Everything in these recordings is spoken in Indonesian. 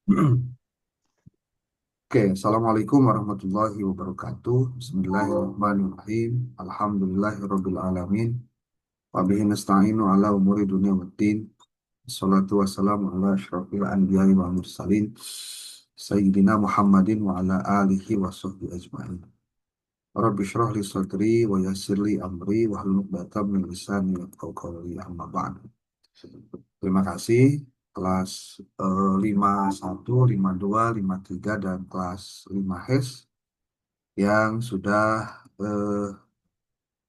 Oke, Assalamualaikum warahmatullahi wabarakatuh. Bismillahirrahmanirrahim. Alhamdulillahirabbil alamin. Wa bihi nasta'inu ala umuri dunya waddin. Wassalatu wassalamu ala asyrafil anbiya'i wal mursalin. Sayyidina Muhammadin wa ala alihi wa sahbihi ajma'in. Rabbi shrah li sadri wa yassir li amri wa hlul 'uqdatam min lisani yafqahu qawli amma ba'd. Terima kasih kelas 51, 52, 53 dan kelas 5 HES yang sudah eh,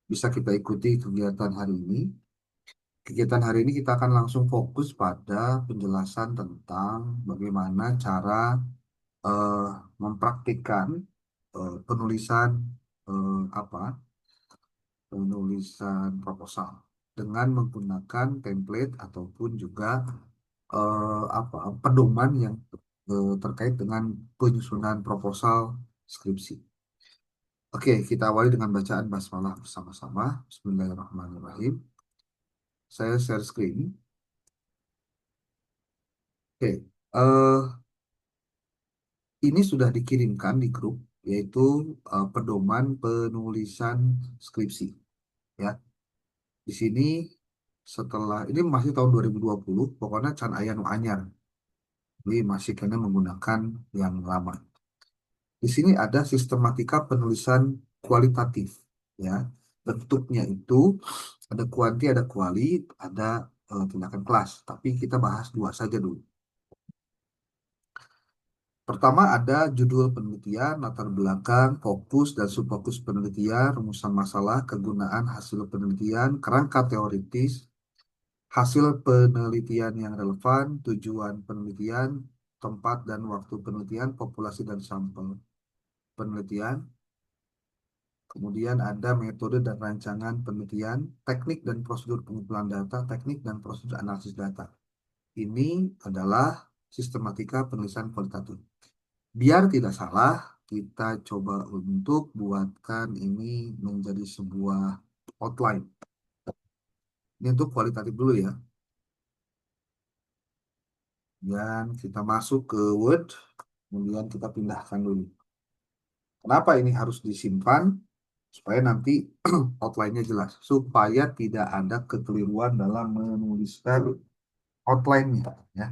bisa kita ikuti kegiatan hari ini. Kegiatan hari ini kita akan langsung fokus pada penjelasan tentang bagaimana cara eh, mempraktikkan penulisan apa penulisan proposal dengan menggunakan template ataupun juga pedoman yang terkait dengan penyusunan proposal skripsi. Oke, kita awali dengan bacaan basmalah bersama-sama. Bismillahirrahmanirrahim. Saya share screen. Oke, ini sudah dikirimkan di grup, yaitu pedoman penulisan skripsi. Ya, di sini setelah ini masih tahun 2020, pokoknya can aya nu anyar. Jadi masih kena menggunakan yang lama. Di sini ada sistematika penulisan kualitatif, ya. Bentuknya itu ada kuanti, ada kuali, ada tindakan kelas. Tapi kita bahas dua saja dulu. Pertama ada judul penelitian, latar belakang, fokus dan subfokus penelitian, rumusan masalah, kegunaan hasil penelitian, kerangka teoritis, hasil penelitian yang relevan, tujuan penelitian, tempat dan waktu penelitian, populasi dan sampel penelitian. Kemudian ada metode dan rancangan penelitian, teknik dan prosedur pengumpulan data, teknik dan prosedur analisis data. Ini adalah sistematika penulisan kualitatif. Biar tidak salah, kita coba untuk buatkan ini menjadi sebuah outline. Ini untuk kualitatif dulu ya. Dan kita masuk ke Word, kemudian kita pindahkan dulu. Kenapa ini harus disimpan? Supaya nanti outline-nya jelas. Supaya tidak ada kekeliruan dalam menuliskan outline-nya. Ya.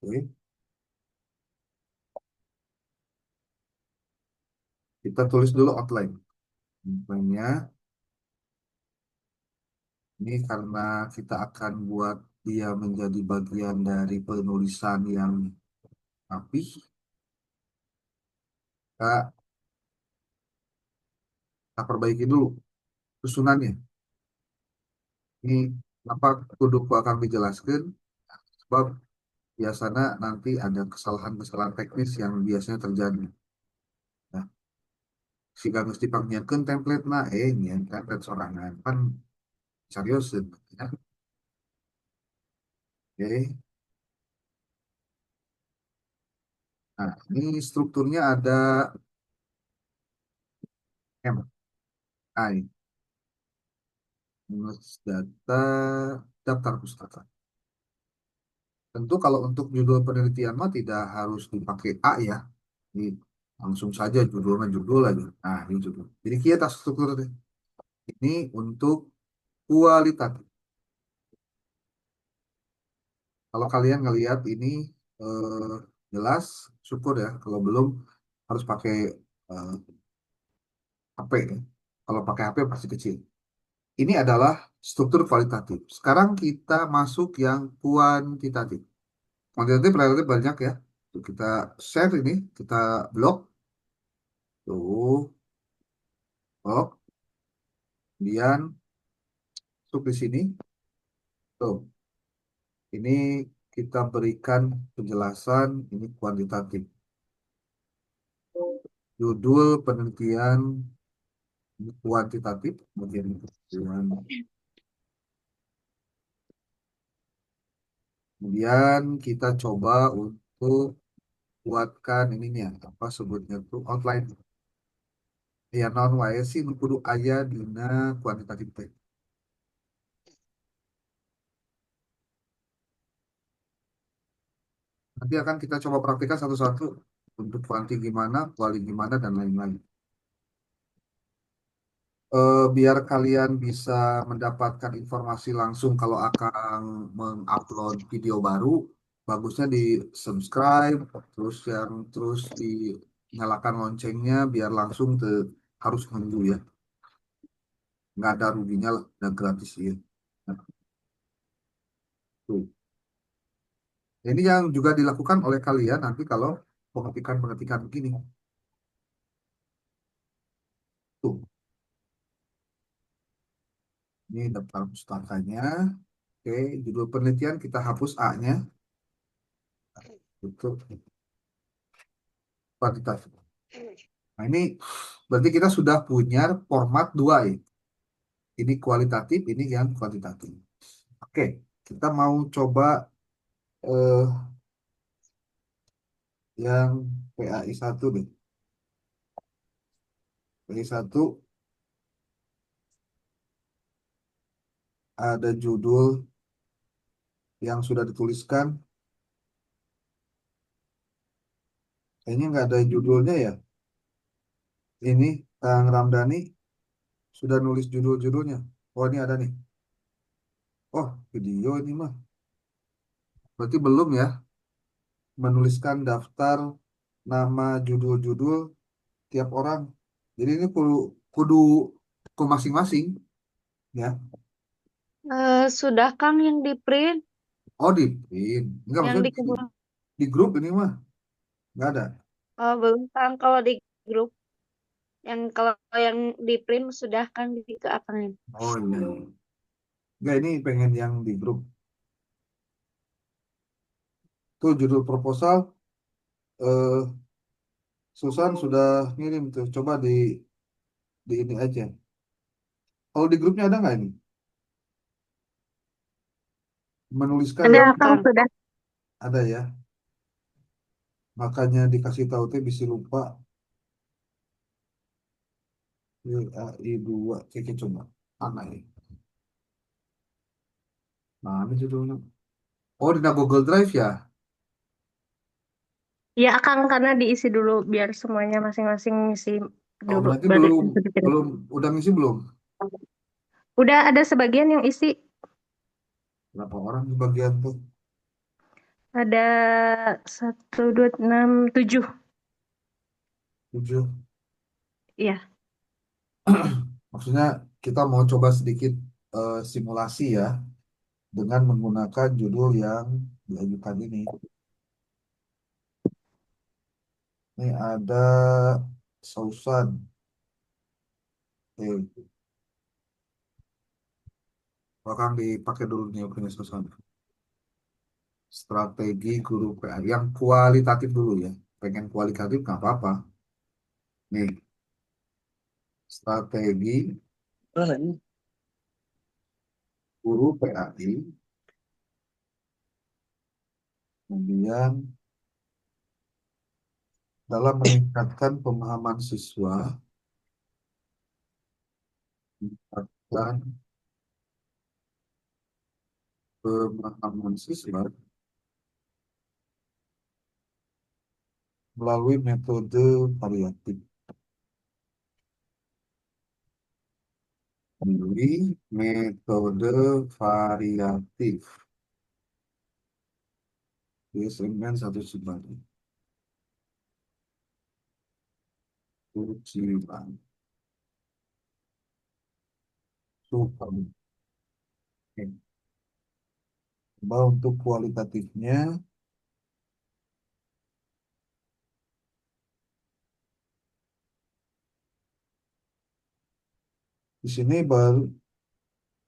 Oke. Kita tulis dulu outline. Outline-nya ini karena kita akan buat dia menjadi bagian dari penulisan yang rapi. Kita perbaiki dulu susunannya. Ini apa kudu akan dijelaskan sebab biasanya nanti ada kesalahan-kesalahan teknis yang biasanya terjadi. Nah, jika mesti dipanggilkan template nah nyen template sorangan kan serius ya. Oke. Nah, ini strukturnya ada M, I, minus data, daftar pustaka. Tentu kalau untuk judul penelitian mah tidak harus dipakai A ya. Ini langsung saja judulnya judul aja. Nah, ini judul. Jadi kita struktur ini untuk kualitatif. Kalau kalian ngelihat ini eh, jelas, syukur ya. Kalau belum harus pakai eh, HP ya. Kalau pakai HP pasti kecil. Ini adalah struktur kualitatif. Sekarang kita masuk yang kuantitatif. Kuantitatif relatif banyak ya. Tuh, kita share ini, kita blok. Tuh, blok. Kemudian masuk di sini. Tuh, ini kita berikan penjelasan ini kuantitatif. Judul penelitian kuantitatif, kemudian kemudian kita coba untuk buatkan ininya apa sebutnya tuh outline ya non wae sih nu kudu aya dina kuantitatif teh. Nanti akan kita coba praktikkan satu-satu untuk kuanti gimana, kuali gimana, dan lain-lain. Biar kalian bisa mendapatkan informasi langsung kalau akan mengupload video baru, bagusnya di subscribe, terus dinyalakan loncengnya biar langsung harus nunggu ya, nggak ada ruginya lah, dan gratis ya. Nah, tuh. Ini yang juga dilakukan oleh kalian nanti kalau pengetikan-pengetikan begini. Tuh, ini daftar pustakanya. Oke, judul penelitian kita hapus A-nya. Untuk kuantitas. Nah, ini berarti kita sudah punya format dua ya. Ini kualitatif, ini yang kuantitatif. Oke, kita mau coba eh, yang PAI satu deh. PAI satu ada judul yang sudah dituliskan. Kayaknya nggak ada judulnya ya. Ini Kang Ramdhani sudah nulis judul-judulnya. Oh, ini ada nih. Oh, video ini mah. Berarti belum ya menuliskan daftar nama judul-judul tiap orang. Jadi ini kudu kudu ke masing-masing ya. Sudah Kang yang di print, Oh di print. Enggak yang maksudnya di kebun. di grup ini mah nggak ada. Oh, belum Kang kalau di grup. Yang kalau yang di print sudah Kang di ke Akang. Oh iya, iya. Enggak ini pengen yang di grup. Tuh judul proposal eh Susan sudah ngirim tuh. Coba di ini aja. Kalau di grupnya ada nggak ini? Menuliskan Ada yang Kang sudah. ada ya. Makanya dikasih tahu teh bisa lupa. WAI 2. Oke, coba. Mana ya? Mana judulnya? Oh, di Google Drive ya? Ya Kang karena diisi dulu biar semuanya masing-masing ngisi Oh, dulu berarti baru belum bisa dikirim. belum udah ngisi belum? Udah ada sebagian yang isi. Berapa orang di bagian tuh? Ada satu, dua, enam, tujuh. 7. Iya. Maksudnya kita mau coba sedikit simulasi ya dengan menggunakan judul yang diajukan ini. Ini ada Sausan. Bahkan dipakai dulu nih punya Sausan. Strategi guru PA yang kualitatif dulu ya. Pengen kualitatif nggak apa-apa. Nih, strategi guru PAI. Kemudian dalam meningkatkan pemahaman siswa, meningkatkan pemahaman siswa melalui metode variatif. Melalui metode variatif. Di segmen satu sebagai ujian. Super. Oke. Coba untuk kualitatifnya, di sini baru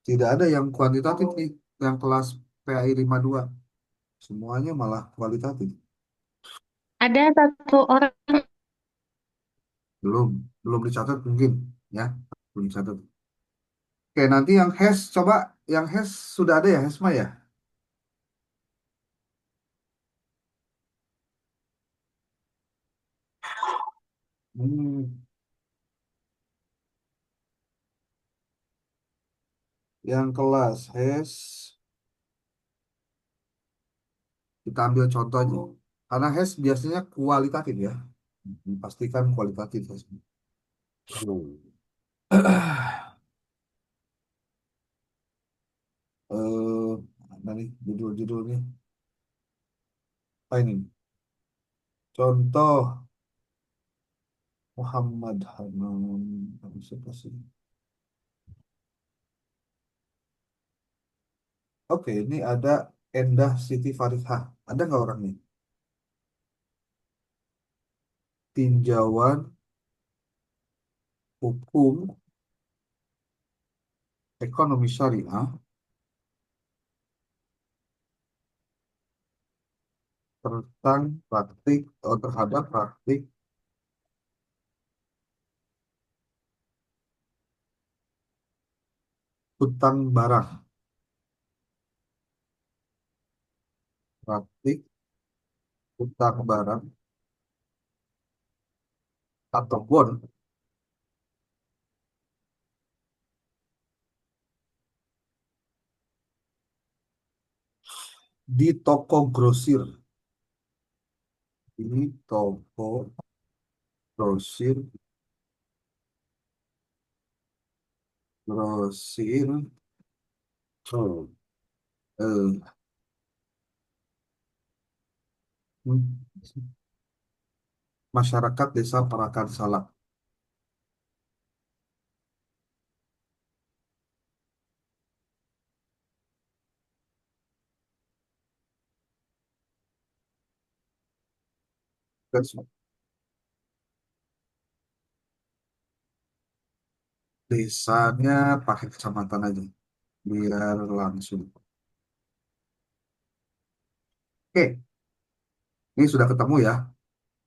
tidak ada yang kuantitatif nih, yang kelas PAI 52. Semuanya malah kualitatif. Ada satu orang. Belum, belum dicatat mungkin ya, belum dicatat. Oke, nanti yang hash coba yang hash sudah ada ya Hesma ya? Hmm, yang kelas hash kita ambil contohnya. Karena hash biasanya kualitatif ya. Pastikan kualitatif hash. Eh, Mana nih judul-judulnya? Apa ini? Contoh Muhammad Hanan. Siapa sih? Oke, ini ada Endah Siti Farihah. Ada nggak orangnya? Tinjauan Hukum Ekonomi Syariah tentang praktik terhadap praktik hutang barang, praktik hutang barang atau bon di toko grosir. Di toko grosir, grosir, eh, masyarakat Desa Parakan Salak. Desanya pakai kecamatan aja biar langsung. Oke, ini sudah ketemu ya.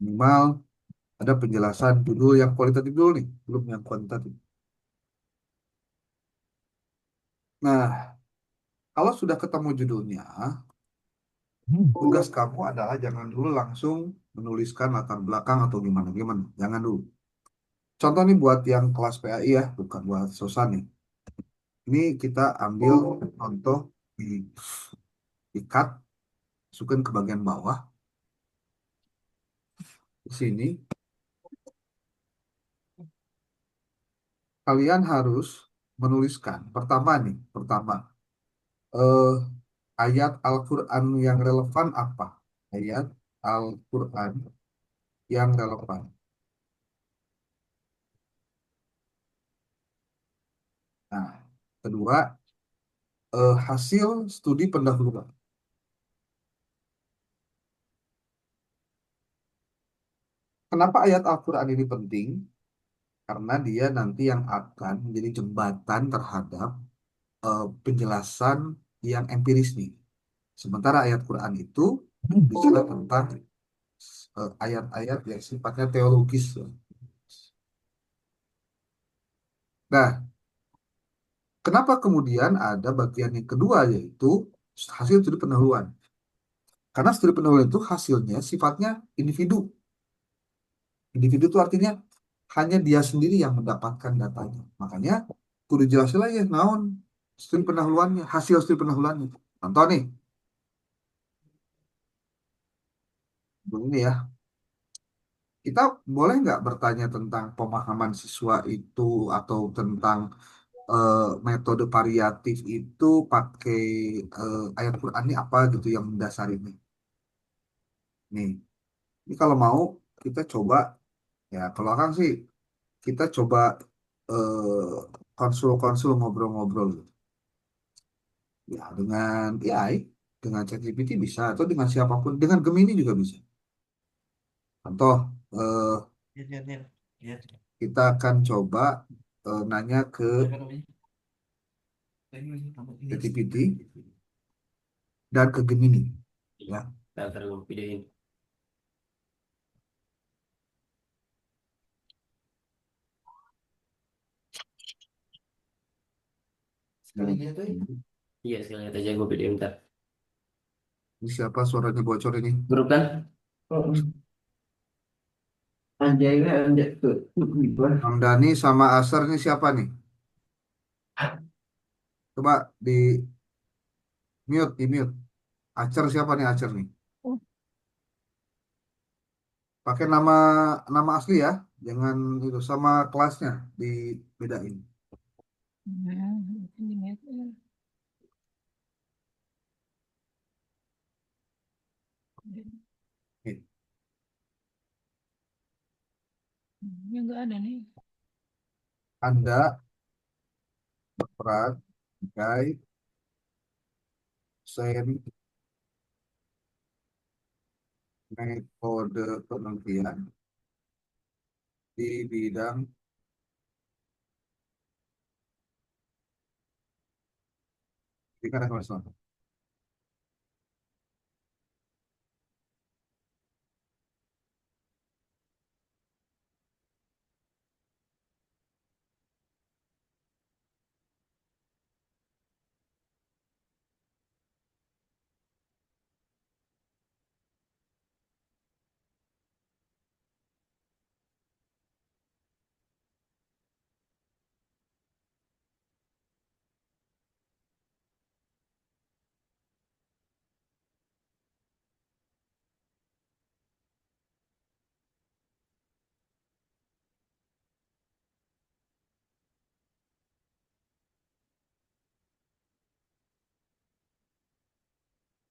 Minimal ada penjelasan dulu yang kualitatif dulu nih, belum yang kuantitatif. Nah, kalau sudah ketemu judulnya, tugas kamu adalah jangan dulu langsung menuliskan latar belakang atau gimana gimana. Jangan dulu. Contoh nih buat yang kelas PAI ya, bukan buat sosan nih. Ini kita ambil contoh di ikat, masukin ke bagian bawah. Di sini kalian harus menuliskan. Pertama nih, pertama eh, ayat Al-Quran yang relevan apa? Ayat Al-Quran yang relevan. Nah, kedua, hasil studi pendahuluan. Kenapa ayat Al-Quran ini penting? Karena dia nanti yang akan menjadi jembatan terhadap penjelasan yang empiris nih. Sementara ayat Quran itu bicara tentang ayat-ayat yang sifatnya teologis. Nah, kenapa kemudian ada bagian yang kedua yaitu hasil studi pendahuluan? Karena studi pendahuluan itu hasilnya sifatnya individu. Individu itu artinya hanya dia sendiri yang mendapatkan datanya. Makanya kudu jelasin lagi naon studi pendahuluannya, hasil studi pendahuluannya. Contoh nih, ini ya, kita boleh nggak bertanya tentang pemahaman siswa itu atau tentang eh, metode variatif itu pakai ayat Quran ini apa gitu yang mendasari ini. Nih, ini kalau mau kita coba ya kalau akan sih kita coba konsul-konsul ngobrol-ngobrol gitu. Ya dengan AI, dengan ChatGPT bisa atau dengan siapapun, dengan Gemini juga bisa. Contoh, kita akan coba nanya ke ChatGPT dan ke Gemini. Ya. Iya, sekali lihat aja gue video bentar. Ini siapa suaranya bocor ini? Grup kan? Anjay, anjay tuh. Bang Dani sama Aser ini siapa nih? Coba di mute. Acer siapa nih Acer nih? Pakai nama nama asli ya, jangan itu sama kelasnya dibedain. Oke. Ya nggak ada nih. Anda berperan sebagai dosen metode penelitian di bidang pendidikan agama Islam.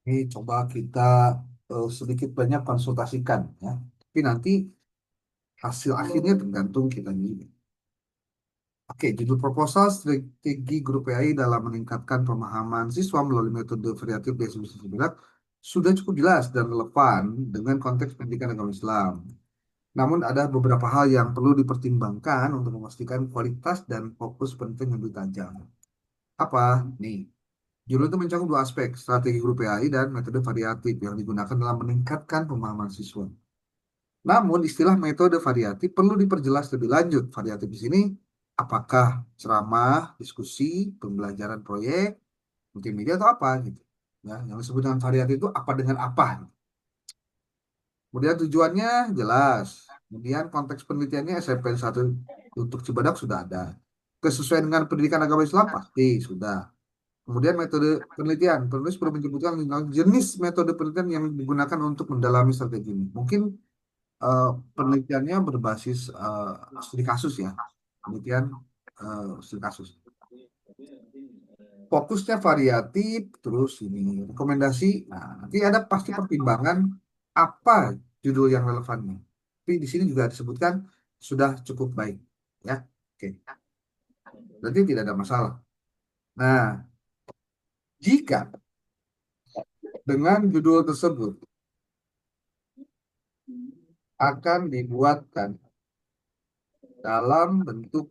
Ini coba kita sedikit banyak konsultasikan ya. Tapi nanti hasil akhirnya tergantung kita ini. Oke, judul proposal strategi grup PAI dalam meningkatkan pemahaman siswa melalui metode variatif dan eksekusi berat sudah cukup jelas dan relevan dengan konteks pendidikan agama Islam. Namun ada beberapa hal yang perlu dipertimbangkan untuk memastikan kualitas dan fokus penting yang ditajam. Apa? Nih, judul itu mencakup dua aspek, strategi grup PAI dan metode variatif yang digunakan dalam meningkatkan pemahaman siswa. Namun, istilah metode variatif perlu diperjelas lebih lanjut. Variatif di sini, apakah ceramah, diskusi, pembelajaran proyek, multimedia atau apa gitu. Ya, yang disebut dengan variatif itu apa dengan apa. Kemudian tujuannya jelas. Kemudian konteks penelitiannya SMP 1 untuk Cibadak sudah ada. Kesesuaian dengan pendidikan agama Islam pasti sudah. Kemudian metode penelitian, penulis perlu menyebutkan jenis metode penelitian yang digunakan untuk mendalami strategi ini. Mungkin eh, penelitiannya berbasis studi kasus ya, penelitian studi kasus. Fokusnya variatif, terus ini rekomendasi. Nah, nanti ada pasti pertimbangan apa judul yang relevannya. Tapi di sini juga disebutkan sudah cukup baik, ya. Oke, berarti tidak ada masalah. Nah, jika dengan judul tersebut akan dibuatkan dalam bentuk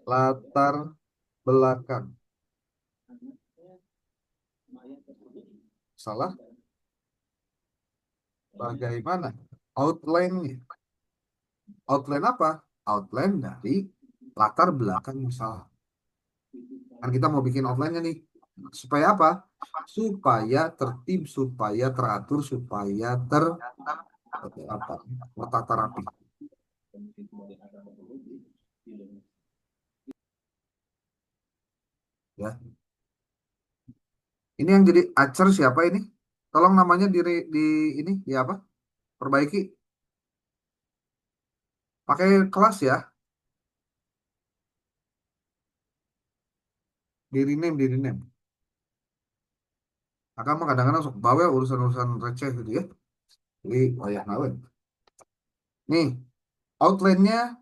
latar belakang. Salah? Bagaimana? Outline-nya. Outline apa? Outline dari latar belakang masalah. Kan kita mau bikin outline-nya nih. Supaya apa? Supaya tertib, supaya teratur, supaya apa? Tertata rapi. Ya. Ini yang jadi acer siapa ini? Tolong namanya di ini di apa? Perbaiki. Pakai kelas ya. Di rename, di rename. Akan mah kadang-kadang sok bawel urusan-urusan receh gitu ya. Jadi wayah nawen. Nih, outline-nya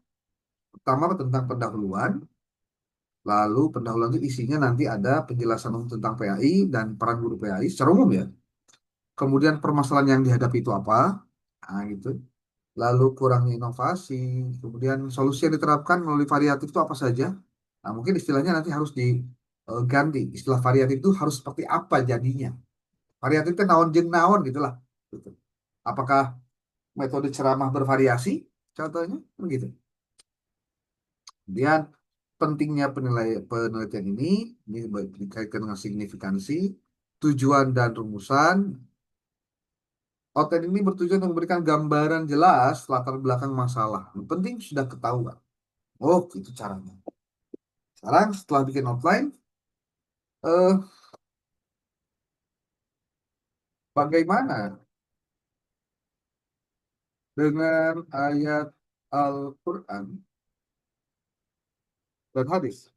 pertama tentang pendahuluan, lalu pendahuluan itu isinya nanti ada penjelasan umum tentang PAI dan peran guru PAI secara umum ya. Kemudian permasalahan yang dihadapi itu apa? Nah, gitu. Lalu kurangnya inovasi, kemudian solusi yang diterapkan melalui variatif itu apa saja? Nah, mungkin istilahnya nanti harus diganti. Istilah variatif itu harus seperti apa jadinya? Variatif itu naon jeung naon gitulah. Gitu. Apakah metode ceramah bervariasi? Contohnya, begitu. Kemudian pentingnya penelitian ini dikaitkan dengan signifikansi, tujuan dan rumusan. Outline ini bertujuan untuk memberikan gambaran jelas latar belakang masalah. Yang penting sudah ketahuan. Oh, itu caranya. Sekarang setelah bikin outline, eh, bagaimana dengan ayat Al-Quran dan hadis.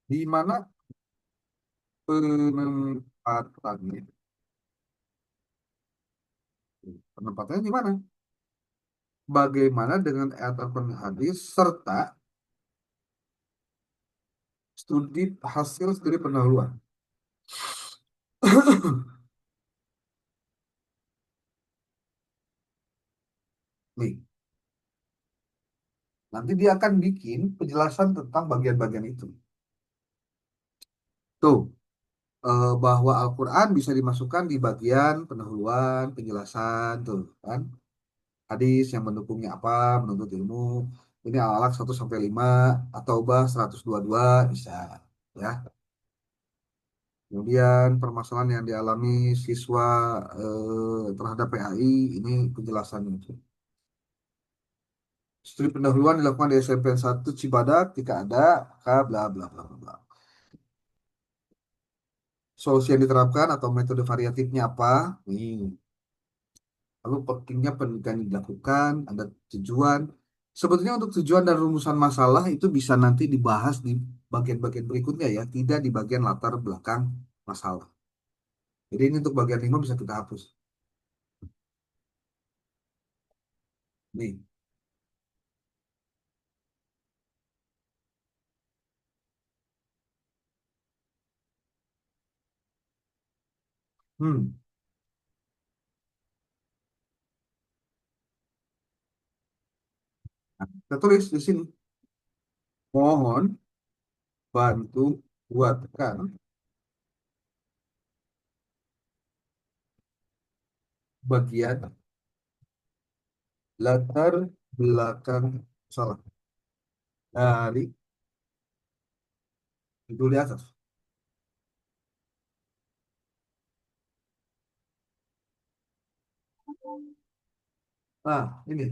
Di mana penempatannya? Penempatannya di mana? Bagaimana dengan ayat Al-Quran dan hadis serta hasil studi pendahuluan? Nih, nanti dia akan bikin penjelasan tentang bagian-bagian itu. Tuh, bahwa Al-Quran bisa dimasukkan di bagian pendahuluan, penjelasan, tuh kan. Hadis yang mendukungnya apa, menuntut ilmu. Ini Al-Alaq 1 sampai 5 atau bah 122 bisa. Ya. Kemudian permasalahan yang dialami siswa terhadap PAI, ini penjelasannya. Studi pendahuluan dilakukan di SMPN 1 Cibadak, jika ada, maka bla bla bla bla bla. Solusi yang diterapkan atau metode variatifnya apa? Nih. Lalu pentingnya penelitian yang dilakukan, ada tujuan. Sebetulnya untuk tujuan dan rumusan masalah itu bisa nanti dibahas di bagian-bagian berikutnya ya, tidak di bagian latar belakang masalah. Jadi ini untuk bagian 5 bisa kita hapus. Nih. Hmm. Nah, kita tulis di sini. Mohon bantu buatkan bagian latar belakang masalah dari judul di atas. Nah, ini.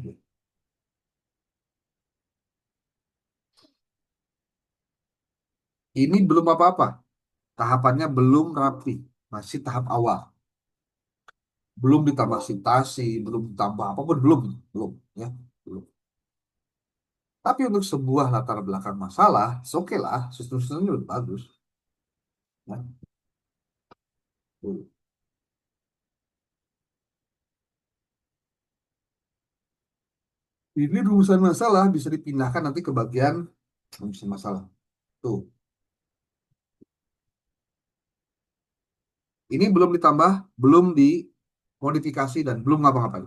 Ini belum apa-apa. Tahapannya belum rapi. Masih tahap awal. Belum ditambah sintasi, belum ditambah apapun, belum. Belum. Ya, belum. Tapi untuk sebuah latar belakang masalah, oke lah. Susun-susunnya udah bagus. Ya. Tuh. Ini rumusan masalah bisa dipindahkan nanti ke bagian rumusan masalah. Tuh. Ini belum ditambah, belum dimodifikasi, dan belum ngapa-ngapain.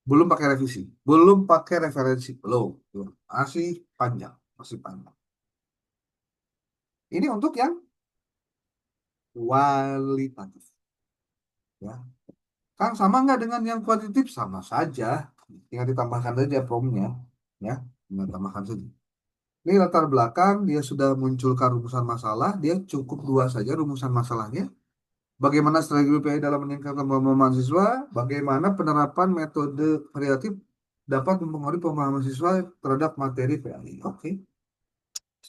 Belum pakai revisi, belum pakai referensi, belum, belum. Masih panjang, masih panjang. Ini untuk yang kualitatif, ya. Kan sama nggak dengan yang kuantitatif? Sama saja, tinggal ditambahkan saja promnya, ya. Tinggal tambahkan saja. Ini latar belakang, dia sudah munculkan rumusan masalah, dia cukup dua saja rumusan masalahnya. Bagaimana strategi BPI dalam meningkatkan pemahaman mahasiswa? Bagaimana penerapan metode variatif dapat mempengaruhi pemahaman siswa terhadap materi PAI? Oke,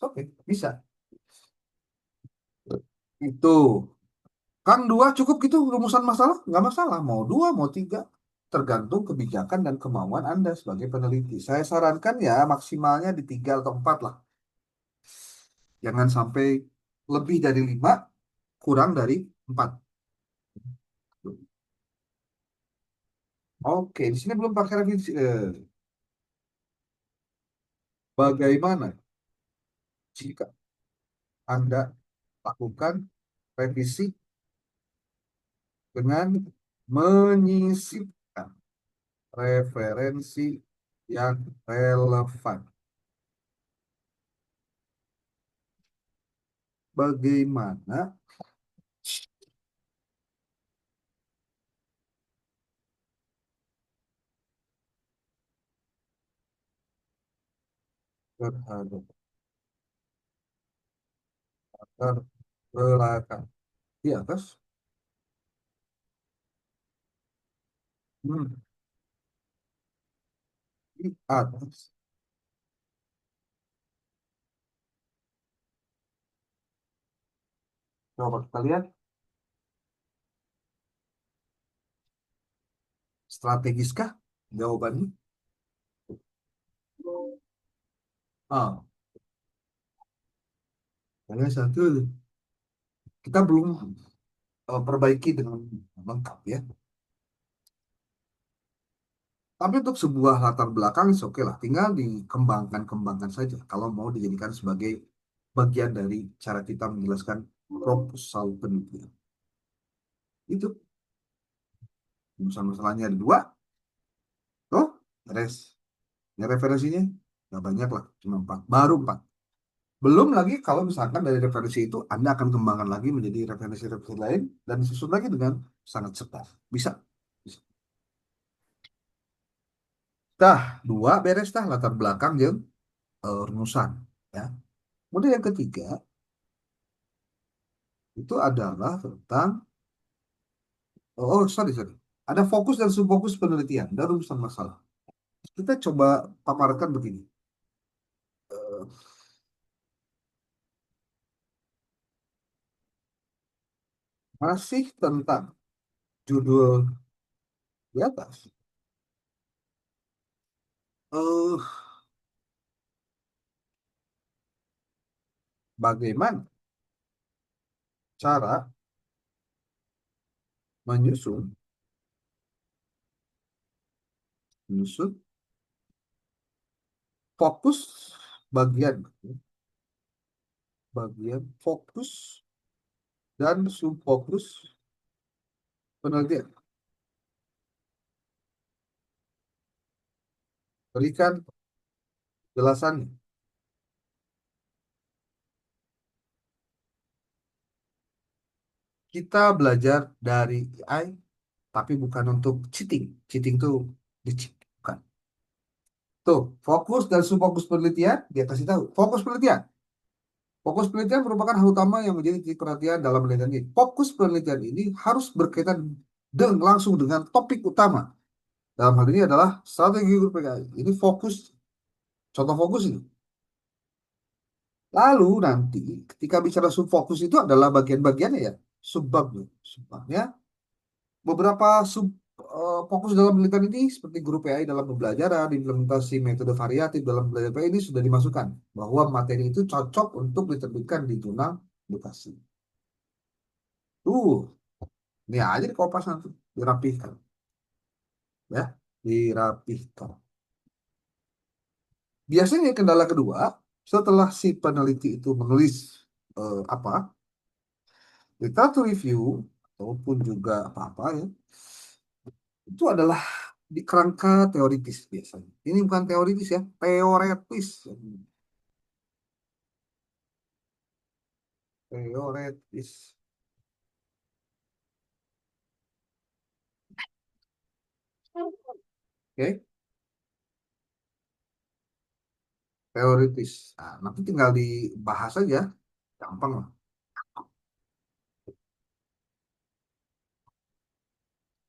oke, bisa. Itu kan dua cukup gitu rumusan masalah, nggak masalah. Mau dua, mau tiga, tergantung kebijakan dan kemauan Anda sebagai peneliti. Saya sarankan ya maksimalnya di tiga atau empat lah. Jangan sampai lebih dari lima, kurang dari empat. Oke, di sini belum pakai revisi. Bagaimana jika Anda lakukan revisi dengan menyisipkan referensi yang relevan? Bagaimana terhadap latar belakang di atas? Hmm, di atas. Coba kita lihat. Strategiskah jawabannya? Ah, hanya satu. Kita belum perbaiki dengan lengkap ya. Tapi untuk sebuah latar belakang, oke lah. Tinggal dikembangkan-kembangkan saja. Kalau mau dijadikan sebagai bagian dari cara kita menjelaskan proposal penelitian. Itu. Masalahnya ada dua. Oh, beres. Ini referensinya nggak banyak lah, cuma empat. Baru empat. Belum lagi kalau misalkan dari referensi itu Anda akan kembangkan lagi menjadi referensi-referensi lain dan disusun lagi dengan sangat cepat. Bisa. Bisa. Dah, dua beres dah latar belakang yang rumusan. Ya. Kemudian yang ketiga itu adalah tentang sorry sorry. Ada fokus dan subfokus penelitian dan rumusan masalah. Kita coba paparkan begini. Eh, Masih tentang judul di atas. Eh, Bagaimana cara menyusun menyusun fokus bagian bagian fokus dan subfokus penelitian. Berikan jelasannya. Kita belajar dari AI, tapi bukan untuk cheating. Cheating tuh di-cheat. Bukan. Tuh, fokus dan subfokus penelitian, dia kasih tahu. Fokus penelitian. Fokus penelitian merupakan hal utama yang menjadi titik perhatian dalam penelitian ini. Fokus penelitian ini harus berkaitan langsung dengan topik utama. Dalam hal ini adalah strategi guru PKI. Ini fokus, contoh fokus ini. Lalu nanti ketika bicara subfokus itu adalah bagian-bagiannya ya, subbabnya. Subbabnya beberapa fokus dalam penelitian ini seperti guru PAI dalam pembelajaran, implementasi metode variatif dalam belajar PAI ini sudah dimasukkan bahwa materi itu cocok untuk diterbitkan di jurnal edukasi. Tuh, ini aja di kopas nanti dirapihkan ya, dirapihkan. Biasanya kendala kedua setelah si peneliti itu menulis apa literatur review ataupun juga apa-apa ya, itu adalah di kerangka teoritis biasanya. Ini bukan teoritis ya, teoretis. Teoretis. Oke, teoritis. Nah, nanti tinggal dibahas saja, gampang lah.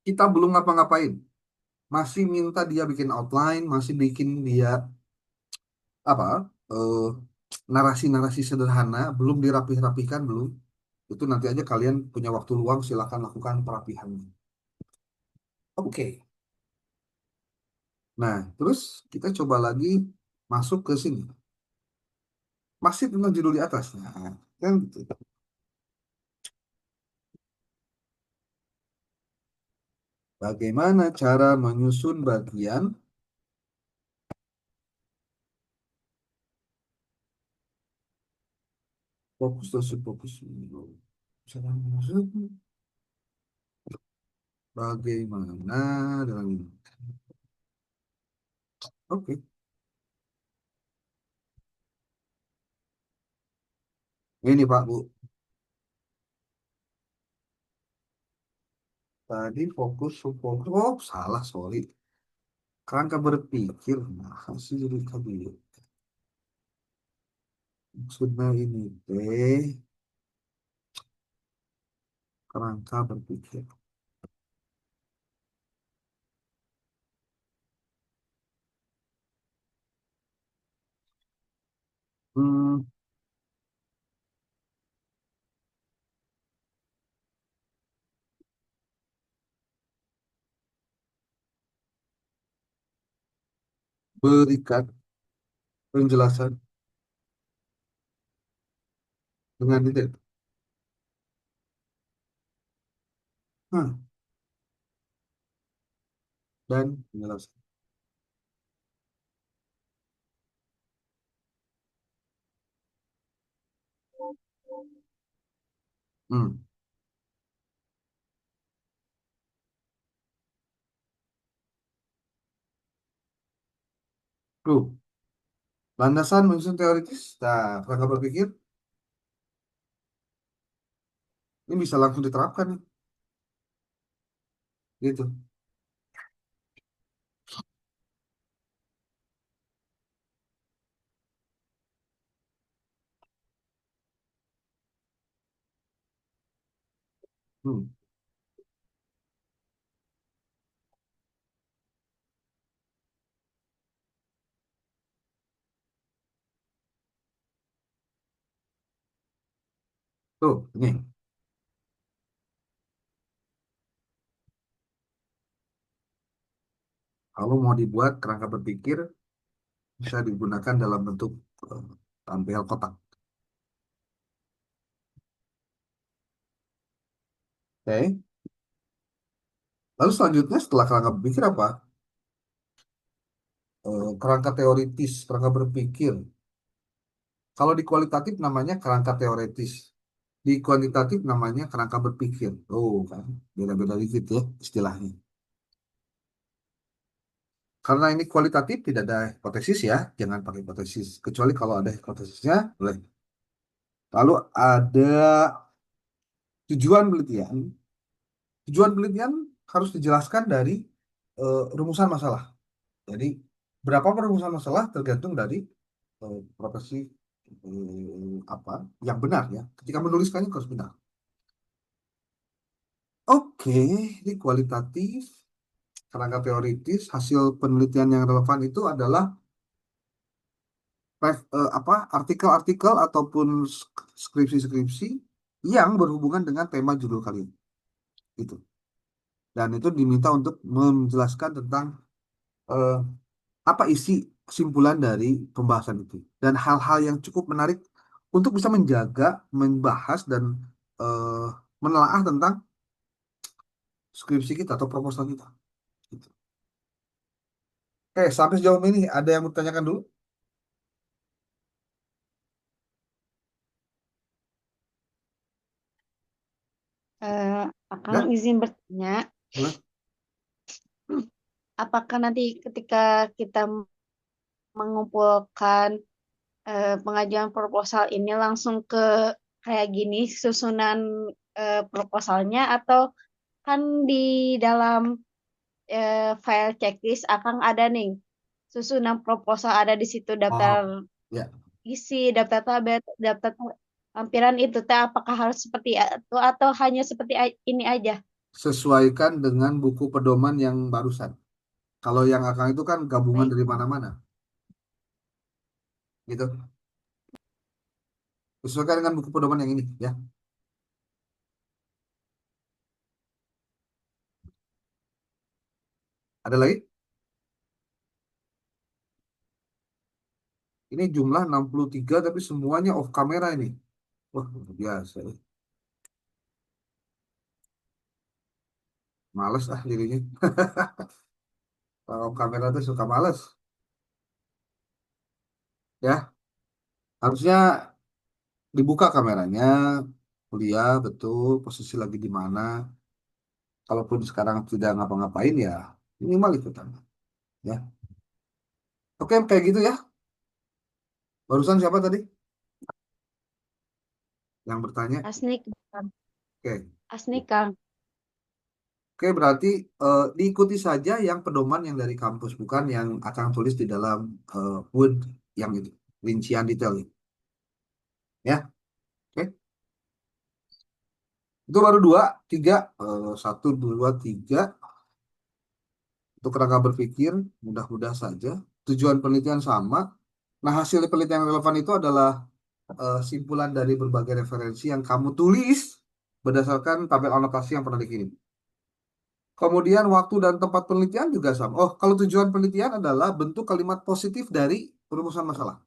Kita belum ngapa-ngapain, masih minta dia bikin outline, masih bikin dia apa eh, narasi-narasi sederhana, belum dirapih-rapihkan belum. Itu nanti aja kalian punya waktu luang, silakan lakukan perapihannya. Oke. Nah, terus kita coba lagi masuk ke sini. Masih tentang judul di atas. Nah, kan gitu. Bagaimana cara menyusun bagian fokus dan subfokus? Cara menyusun bagaimana dalam ini. Oke, ini Pak Bu. Tadi fokus subfokus. Oh, salah, sorry. Kerangka berpikir. Nah, sih jadi tadi. Maksudnya ini teh kerangka berpikir. Hmm, berikan penjelasan dengan detail. Hmm, dan penjelasan. Hmm. Tuh, landasan menyusun teoritis. Nah, kerangka berpikir ini bisa langsung diterapkan nih. Gitu. Hmm. Tuh, ini. Kalau mau dibuat kerangka berpikir bisa digunakan dalam bentuk tampil kotak. Oke. Lalu selanjutnya setelah kerangka berpikir apa? Kerangka teoritis, kerangka berpikir. Kalau di kualitatif namanya kerangka teoritis. Di kuantitatif namanya kerangka berpikir. Oh, kan. Beda-beda dikit ya istilahnya. Karena ini kualitatif tidak ada hipotesis ya. Jangan pakai hipotesis. Kecuali kalau ada hipotesisnya, boleh. Lalu ada tujuan penelitian. Tujuan penelitian harus dijelaskan dari rumusan masalah. Jadi, berapa perumusan masalah tergantung dari profesi apa yang benar ya. Ketika menuliskannya harus benar. Oke, ini kualitatif, kerangka teoritis, hasil penelitian yang relevan itu adalah apa artikel-artikel ataupun skripsi-skripsi yang berhubungan dengan tema judul kalian. Itu. Dan itu diminta untuk menjelaskan tentang eh, apa isi kesimpulan dari pembahasan itu dan hal-hal yang cukup menarik untuk bisa menjaga, membahas dan eh, menelaah tentang skripsi kita atau proposal kita. Gitu. Sampai sejauh ini ada yang mau ditanyakan dulu? Eh, Akang Ya, izin bertanya, boleh. apakah nanti ketika kita mengumpulkan pengajuan proposal ini langsung ke kayak gini susunan proposalnya atau kan di dalam file checklist akan ada nih susunan proposal ada di situ daftar Oh, ya. isi daftar tabel daftar lampiran itu teh apakah harus seperti itu atau hanya seperti ini aja. Sesuaikan dengan buku pedoman yang barusan. Kalau yang akan itu kan gabungan Baik, dari mana-mana, gitu. Sesuaikan dengan buku pedoman yang ini, ya. Ada lagi? Ini jumlah 63 tapi semuanya off kamera ini. Wah, luar biasa. Males ah dirinya. Kalau off kamera tuh suka males. Ya, harusnya dibuka kameranya, kuliah betul, posisi lagi di mana. Kalaupun sekarang tidak ngapa-ngapain ya, minimal ikutan. Ya, oke kayak gitu ya. Barusan siapa tadi yang bertanya? Asnik, Oke, Asnik Kang. oke berarti diikuti saja yang pedoman yang dari kampus, bukan yang akan tulis di dalam Word yang itu, rincian detail. Ya, oke. Itu baru dua, tiga, satu, dua, tiga. Untuk kerangka berpikir, mudah-mudah saja. Tujuan penelitian sama. Nah, hasil penelitian yang relevan itu adalah simpulan dari berbagai referensi yang kamu tulis berdasarkan tabel anotasi yang pernah dikirim. Kemudian waktu dan tempat penelitian juga sama. Oh, kalau tujuan penelitian adalah bentuk kalimat positif dari rumusan masalah.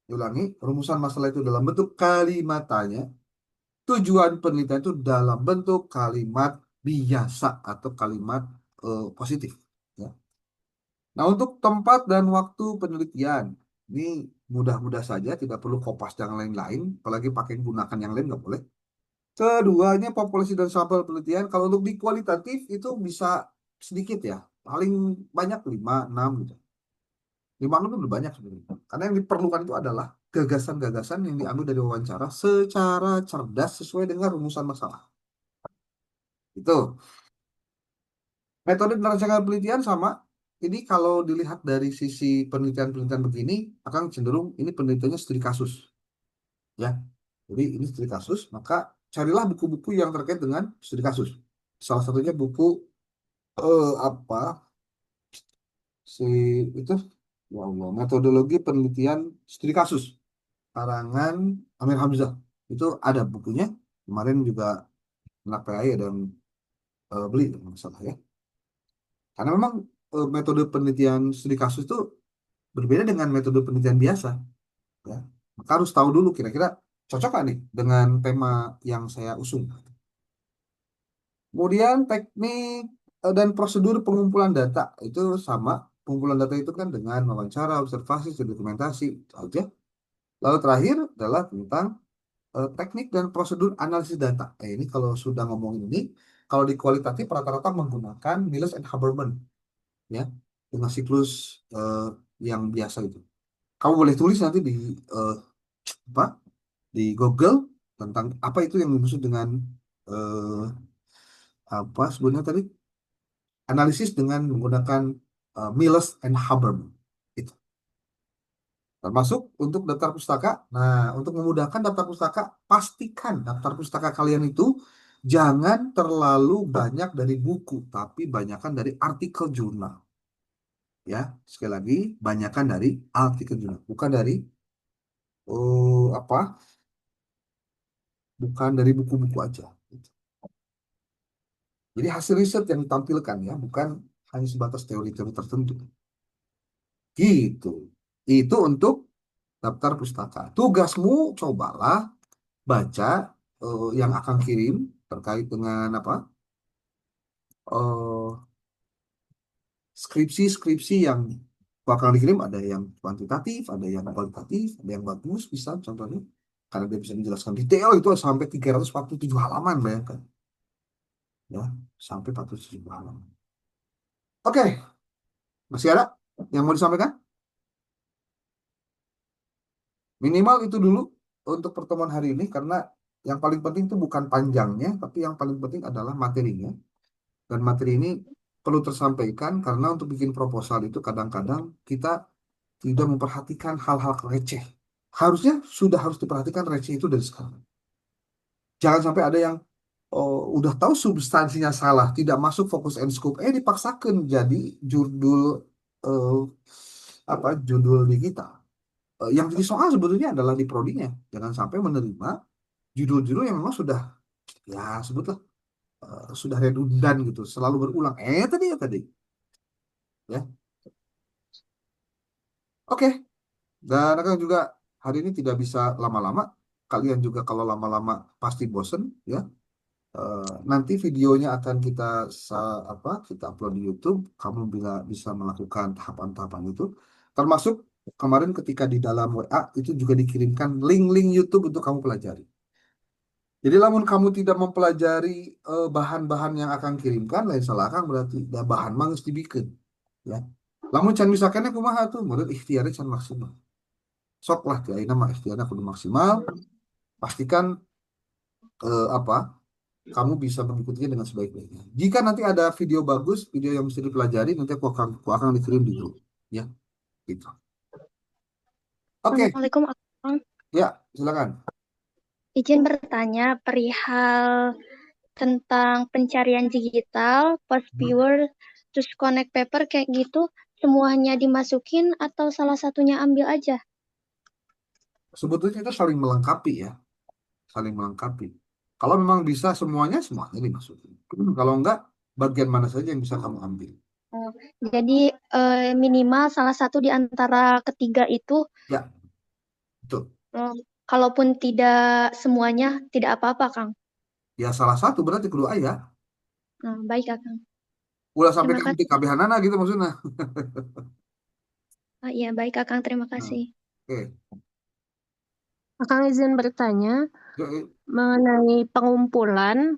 Ulangi, rumusan masalah itu dalam bentuk kalimat tanya. Tujuan penelitian itu dalam bentuk kalimat biasa atau kalimat positif. Ya. Nah, untuk tempat dan waktu penelitian, ini mudah-mudah saja, tidak perlu kopas yang lain-lain, apalagi pakai gunakan yang lain nggak boleh. Keduanya populasi dan sampel penelitian, kalau untuk di kualitatif itu bisa sedikit ya, paling banyak 5, 6 gitu. 5, 6 itu udah banyak sebenarnya. Karena yang diperlukan itu adalah gagasan-gagasan yang diambil dari wawancara secara cerdas sesuai dengan rumusan masalah. Itu. Metode penyelesaian penelitian sama. Ini kalau dilihat dari sisi penelitian-penelitian begini, akan cenderung ini penelitiannya studi kasus. Ya, jadi ini studi kasus, maka carilah buku-buku yang terkait dengan studi kasus. Salah satunya buku apa si itu, ya Allah, metodologi penelitian studi kasus karangan Amir Hamzah. Itu ada bukunya. Kemarin juga anak PAI ada yang beli kalau nggak salah ya. Karena memang metode penelitian studi kasus itu berbeda dengan metode penelitian biasa, ya. Maka harus tahu dulu kira-kira cocok nggak nih dengan tema yang saya usung. Kemudian teknik dan prosedur pengumpulan data itu sama. Pengumpulan data itu kan dengan wawancara, observasi, studi dokumentasi, itu aja. Lalu terakhir adalah tentang teknik dan prosedur analisis data. Ini kalau sudah ngomongin ini, kalau di kualitatif rata-rata menggunakan Miles and Habermas, ya, dengan siklus yang biasa itu. Kamu boleh tulis nanti di eh, apa di Google tentang apa itu yang dimaksud dengan eh, apa sebenarnya tadi analisis dengan menggunakan Miles and Habermas itu. Termasuk untuk daftar pustaka. Nah, untuk memudahkan daftar pustaka, pastikan daftar pustaka kalian itu jangan terlalu banyak dari buku, tapi banyakkan dari artikel jurnal. Ya, sekali lagi, banyakkan dari artikel jurnal, bukan dari apa? Bukan dari buku-buku aja. Jadi hasil riset yang ditampilkan ya, bukan hanya sebatas teori-teori tertentu. Gitu. Itu untuk daftar pustaka. Tugasmu cobalah baca yang akan kirim terkait dengan apa eh, skripsi-skripsi yang bakal dikirim, ada yang kuantitatif, ada yang kualitatif, ada yang bagus bisa contohnya karena dia bisa menjelaskan detail itu sampai 347 halaman, bayangkan ya, sampai 470 halaman. Oke, masih ada yang mau disampaikan? Minimal itu dulu untuk pertemuan hari ini karena yang paling penting itu bukan panjangnya, tapi yang paling penting adalah materinya. Dan materi ini perlu tersampaikan karena untuk bikin proposal itu kadang-kadang kita tidak memperhatikan hal-hal receh. Harusnya sudah harus diperhatikan receh itu dari sekarang. Jangan sampai ada yang udah tahu substansinya salah, tidak masuk fokus and scope, dipaksakan jadi judul eh, apa judul di kita. Yang jadi soal sebetulnya adalah di prodinya. Jangan sampai menerima judul-judul yang memang sudah ya sebutlah sudah redundan gitu, selalu berulang. Tadi ya tadi, ya. Oke, dan akan juga hari ini tidak bisa lama-lama. Kalian juga kalau lama-lama pasti bosen, ya. Nanti videonya akan kita upload di YouTube. Kamu bisa melakukan tahapan-tahapan itu. Termasuk kemarin ketika di dalam WA itu juga dikirimkan link-link YouTube untuk kamu pelajari. Jadi namun kamu tidak mempelajari bahan-bahan yang akan kirimkan, lain salah kan berarti dah bahan mangus dibikin, ya. Lamun can misalkannya kumaha tuh, menurut ikhtiarnya can maksimal. Sok lah ya, ini mah ikhtiarnya kudu maksimal. Pastikan apa kamu bisa mengikutinya dengan sebaik-baiknya. Jika nanti ada video bagus, video yang bisa dipelajari, nanti aku akan dikirim di grup, ya, gitu. Oke, Assalamualaikum, Akang. ya, silakan. Izin bertanya perihal tentang pencarian digital, post viewer, terus connect paper kayak gitu, semuanya dimasukin atau salah satunya ambil aja? Sebetulnya itu saling melengkapi ya, saling melengkapi. Kalau memang bisa semuanya, semuanya dimasukin. Kalau enggak, bagian mana saja yang bisa kamu ambil. Oh, jadi minimal salah satu di antara ketiga itu, Ya, betul. eh, kalaupun tidak semuanya, tidak apa-apa, Kang. Ya salah satu berarti kudu ayah. Baik, Kang. Udah sampai Terima kamu di kasih. kabehanana gitu maksudnya. Iya, baik, Kang. Terima Nah, kasih. oke. Akang izin bertanya Oke. mengenai pengumpulan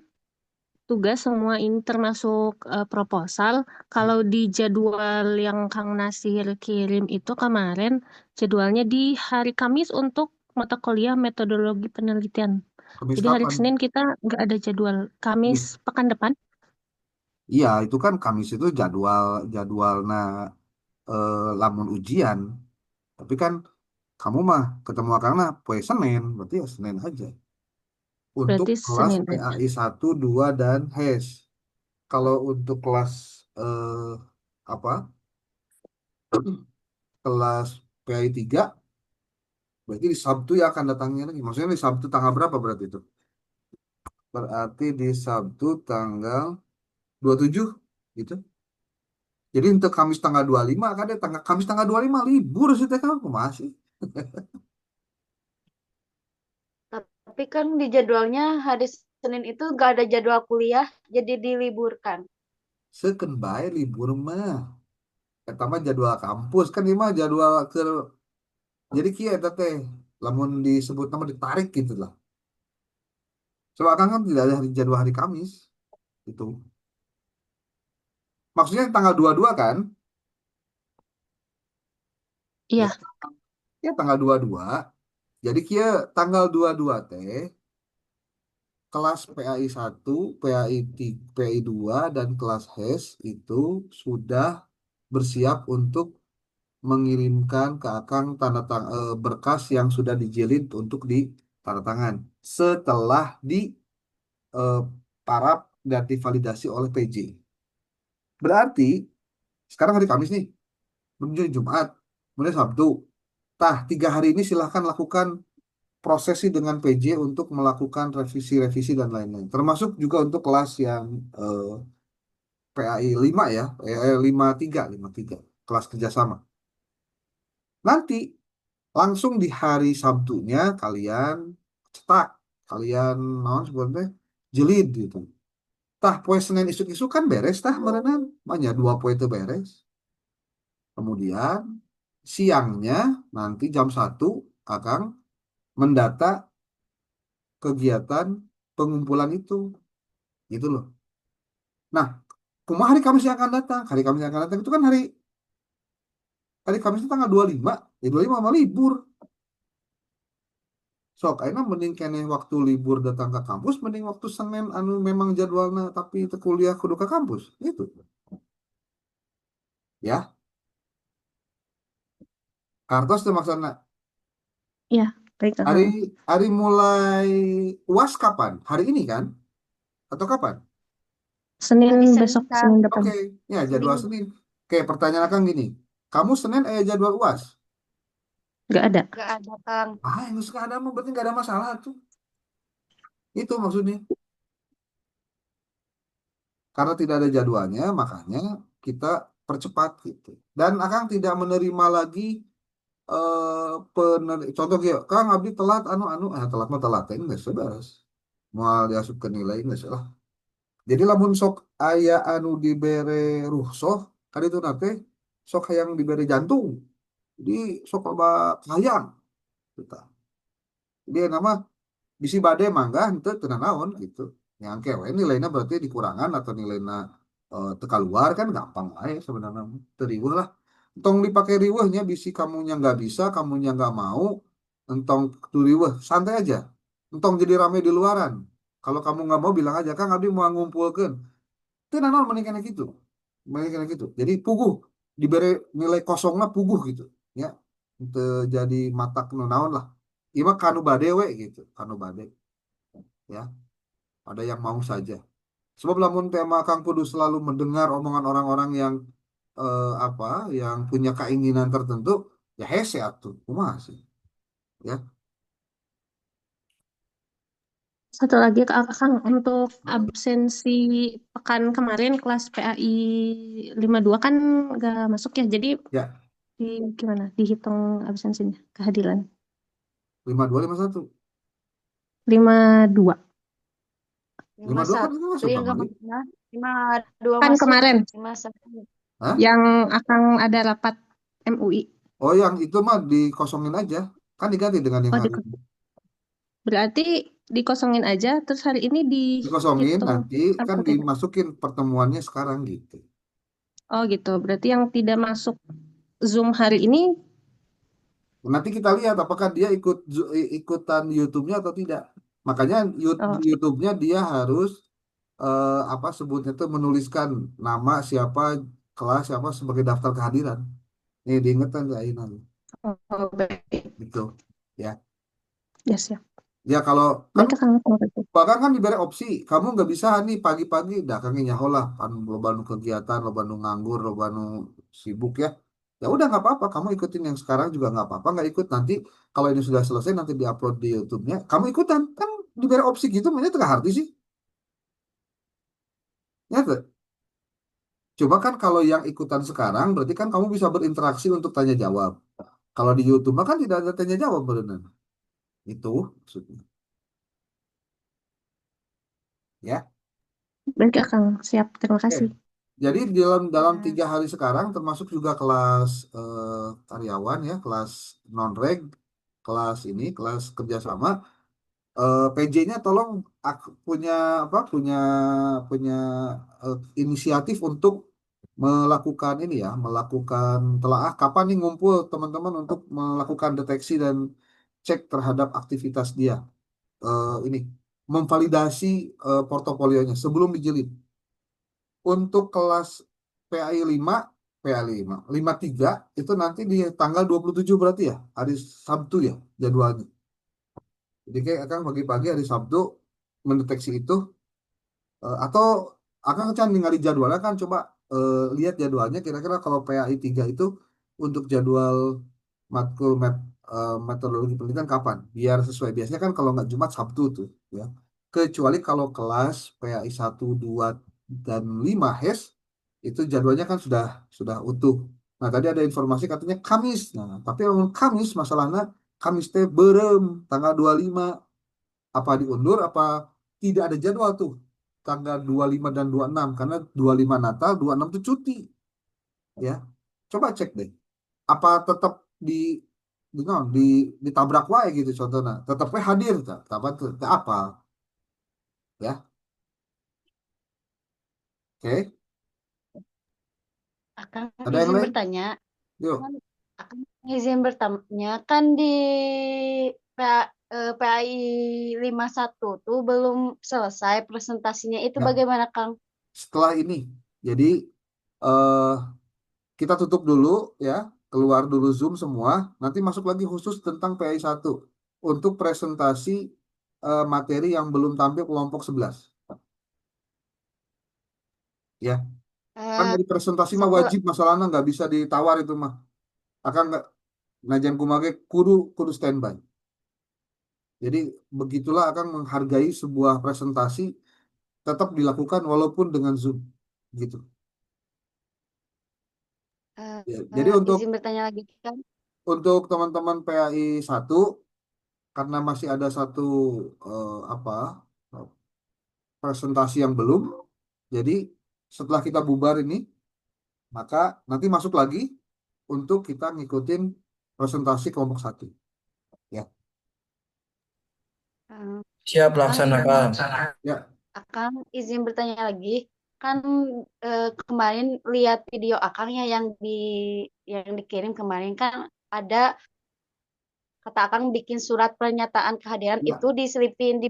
tugas semua ini termasuk proposal. Kalau di jadwal yang Kang Nasir kirim itu kemarin, jadwalnya di hari Kamis untuk mata kuliah metodologi penelitian. Kamis Jadi hari kapan? Senin kita nggak ada jadwal. Kamis Ih, pekan depan. iya, itu kan Kamis itu jadwal jadwal lamun ujian. Tapi kan kamu mah ketemu karena poe Senin, berarti ya Senin aja. Untuk Berarti kelas Senin aja. PAI 1, 2 dan HES. Kalau untuk kelas apa? Kelas PAI 3 berarti di Sabtu ya akan datangnya lagi. Maksudnya di Sabtu tanggal berapa berarti itu? Berarti di Sabtu tanggal 27 gitu. Jadi untuk Kamis tanggal 25 kan ada tanggal Kamis tanggal 25 libur sih teh kamu masih. Tapi kan di jadwalnya hari Senin itu gak ada jadwal kuliah, jadi diliburkan. Seken bae libur mah. Pertama jadwal kampus kan ini mah jadwal ke jadi kia eta teh lamun disebut nama ditarik gitu lah. Coba kan tidak ada jadwal hari Kamis itu. Maksudnya tanggal 22 kan? Ya, Iya, ya tanggal 22. Jadi kia tanggal 22 teh kelas PAI 1, PAI 3, PAI 2 dan kelas HES itu sudah bersiap untuk mengirimkan ke Akang berkas yang sudah dijilid untuk ditanda tangan setelah di eh, paraf dan divalidasi oleh PJ. Berarti sekarang hari Kamis nih, menuju Jumat, mulai Sabtu. Tah, 3 hari ini silahkan lakukan prosesi dengan PJ untuk melakukan revisi-revisi dan lain-lain. Termasuk juga untuk kelas yang PAI 5 ya, 53, kelas kerjasama. Nanti langsung di hari Sabtunya kalian cetak, kalian naon sebenarnya jilid gitu. Tah poe Senin isuk-isuk kan beres tah merenang, banyak 2 poe itu beres. Kemudian siangnya nanti jam 1 akan mendata kegiatan pengumpulan itu, gitu loh. Nah, kumaha hari Kamis yang akan datang? Hari Kamis yang akan datang itu kan hari Kamis itu tanggal 25, ya 25 mah libur. Sok, ayeuna mending kene waktu libur datang ke kampus, mending waktu Senin anu memang jadwalnya tapi teu kuliah kudu ke kampus. Gitu. Ya, kartos teh maksudna. iya, baik Hari Kakang. hari mulai UAS kapan? Hari ini kan? Atau kapan? Senin Hari Senin, besok, Kang. Senin depan. Oke, ya jadwal Seminggu. Senin. Oke, pertanyaan akan gini. Kamu Senin jadwal UAS? Nggak ada. Gak ada, Kang. Yang suka ada mah berarti nggak ada masalah tuh. Itu maksudnya. Karena tidak ada jadwalnya, makanya kita percepat gitu. Dan akan tidak menerima lagi contoh gitu, Kang Abdi telat telat mah telat teh nggak seberes. Mau diasup ke nilai nggak salah. Jadi lamun sok aya anu dibere ruhsoh kan itu nate sok hayang dibere jantung. Jadi sok loba hayang kita. Jadi nama bisi bade mangga henteu teu naon gitu. Yang kewe nilainya berarti dikurangan atau nilainya teka luar kan gampang aja sebenarnya. Teu riweuh lah. Entong dipakai riweuhnya bisi kamunya nggak bisa, kamunya nggak mau, entong tu riweuh santai aja. Entong jadi rame di luaran. Kalau kamu nggak mau bilang aja, Kang Abdi mau ngumpulkan. Itu naon mending kena gitu. Mending kena gitu. Jadi puguh diberi nilai kosongnya puguh gitu. Ya. Untuk jadi matak nu naon lah. Ima kanu bade we gitu, kanu bade ya. Ada yang mau saja. Sebab lamun tema Kang Kudu selalu mendengar omongan orang-orang yang apa, yang punya keinginan tertentu, ya hese atuh, kumaha sih, ya. Satu lagi Kang, untuk absensi pekan kemarin kelas PAI 52 kan nggak masuk ya. Jadi Ya, gimana dihitung absensinya, kehadiran? 52 51. 52. 52 kan itu 51 masuk yang Kak gak Mari. masuk, nah. 52 Kan masuk. kemarin 51. Hah? yang akan ada rapat MUI. Oh, yang itu mah dikosongin aja. Kan diganti dengan yang Oh, hari ini. berarti dikosongin aja, terus hari ini Dikosongin, dihitung nanti kan atau tidak? dimasukin pertemuannya sekarang gitu. Oh gitu, berarti yang tidak masuk Zoom hari ini, Nanti kita lihat apakah dia ikutan YouTube-nya atau tidak. Makanya di oh, YouTube-nya dia harus apa sebutnya itu menuliskan nama siapa, kelas siapa sebagai daftar kehadiran. Nih diingetan ke Aina oh baik, gitu. Ya. ya siap. Ya kalau kan Baik Kang, kalau gitu. bahkan kan diberi opsi, kamu nggak bisa nih pagi-pagi, dah kang nyaho lah, kan lo banu kegiatan, lo banu nganggur, lo banu sibuk ya. Ya udah nggak apa-apa, kamu ikutin yang sekarang juga nggak apa-apa, nggak ikut nanti kalau ini sudah selesai nanti diupload di YouTube-nya, kamu ikutan kan diberi opsi gitu, mana tengah arti sih, ya tuh. Coba kan kalau yang ikutan sekarang, berarti kan kamu bisa berinteraksi untuk tanya jawab. Kalau di YouTube mah kan tidak ada tanya jawab benar. Itu maksudnya, ya. Baik Kang, siap. Terima Oke. kasih. Jadi dalam dalam Nah, 3 hari sekarang termasuk juga kelas karyawan ya, kelas non-reg, kelas ini, kelas kerjasama. PJ-nya tolong punya apa? Punya inisiatif untuk melakukan ini ya, melakukan telaah kapan nih ngumpul teman-teman untuk melakukan deteksi dan cek terhadap aktivitas dia. Ini memvalidasi portofolionya sebelum dijilid. Untuk kelas PAI 5, PAI 5, 53 itu nanti di tanggal 27 berarti ya, hari Sabtu ya jadwalnya. Jadi kayak akan pagi-pagi hari Sabtu mendeteksi itu. Atau akan kan ningali jadwalnya kan coba lihat jadwalnya kira-kira kalau PAI 3 itu untuk jadwal matkul metodologi penelitian kapan biar sesuai biasanya kan kalau nggak Jumat Sabtu tuh ya, kecuali kalau kelas PAI 1 2 dan 5 HES itu jadwalnya kan sudah utuh. Nah tadi ada informasi katanya Kamis, nah tapi kalau Kamis masalahnya Kamis teh berem tanggal 25, apa diundur apa tidak ada jadwal tuh tanggal 25 dan 26 karena 25 Natal 26 tuh cuti ya. Coba cek deh apa tetap di, non, ditabrak wae gitu contohnya tetap we hadir tak apa apa ya. Oke, akan ada yang izin lain bertanya. yuk. Kan akan izin bertanya kan di PAI 51 tuh belum selesai presentasinya itu Ya bagaimana Kang? setelah ini jadi eh kita tutup dulu ya, keluar dulu Zoom semua, nanti masuk lagi khusus tentang PI 1 untuk presentasi materi yang belum tampil kelompok 11 ya. Kan Eh, dari presentasi mah satu wajib masalahnya nggak bisa ditawar itu mah. Akan nggak najan kumage kudu kudu standby. Jadi begitulah akan menghargai sebuah presentasi tetap dilakukan walaupun dengan Zoom gitu. Ya, jadi untuk izin bertanya lagi kan. teman-teman PAI 1 karena masih ada satu apa presentasi yang belum. Jadi setelah kita bubar ini, maka nanti masuk lagi untuk kita ngikutin presentasi kelompok 1. Ya, Eh, Siap Kang izin laksanakan. ya, Akang izin bertanya lagi kan kemarin lihat video Akangnya yang dikirim kemarin kan ada kata Akang bikin surat pernyataan kehadiran ya, itu diselipin di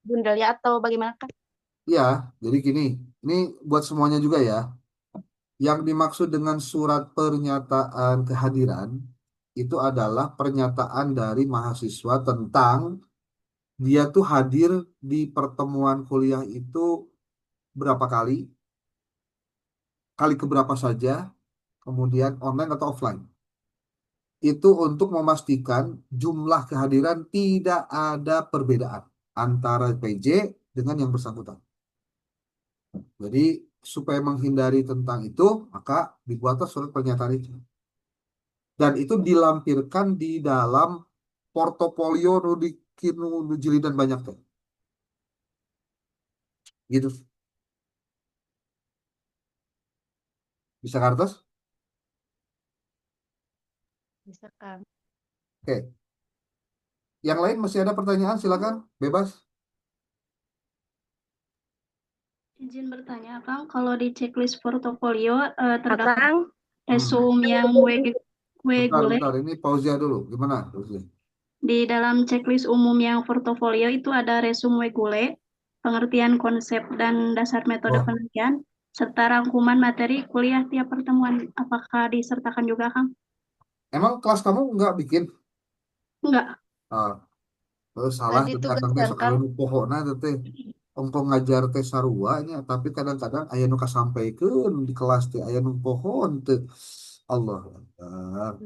bundelnya atau bagaimana kan? ya. Jadi gini, ini buat semuanya juga ya. Yang dimaksud dengan surat pernyataan kehadiran itu adalah pernyataan dari mahasiswa tentang dia tuh hadir di pertemuan kuliah itu berapa kali, kali keberapa saja, kemudian online atau offline. Itu untuk memastikan jumlah kehadiran tidak ada perbedaan. antara PJ dengan yang bersangkutan. Jadi supaya menghindari tentang itu, maka dibuatlah surat pernyataan itu. Dan itu dilampirkan di dalam portofolio nu nu jilidan banyak teh. Gitu. Bisa kartos? Bisa Kang. Oke. Yang lain masih ada pertanyaan, silakan, bebas. Izin bertanya, Kang, kalau di checklist portofolio terdapat Akang, resume yang W Gule, Bentar, ini pause dulu. Gimana? Pauzia? di dalam checklist umum yang portofolio itu ada resume W Gule, pengertian konsep dan dasar metode Oh, penelitian, serta rangkuman materi kuliah tiap pertemuan. Apakah disertakan juga, Kang? emang kelas kamu nggak bikin? Enggak. Ah, Nggak salah tuh kadang ditugaskan sok Kang. anu pohona tuh teh. Engkau ngajar teh sarua nya, tapi kadang-kadang aya nu kasampaikeun di kelas teh aya nu pohon teh. Allah Akbar.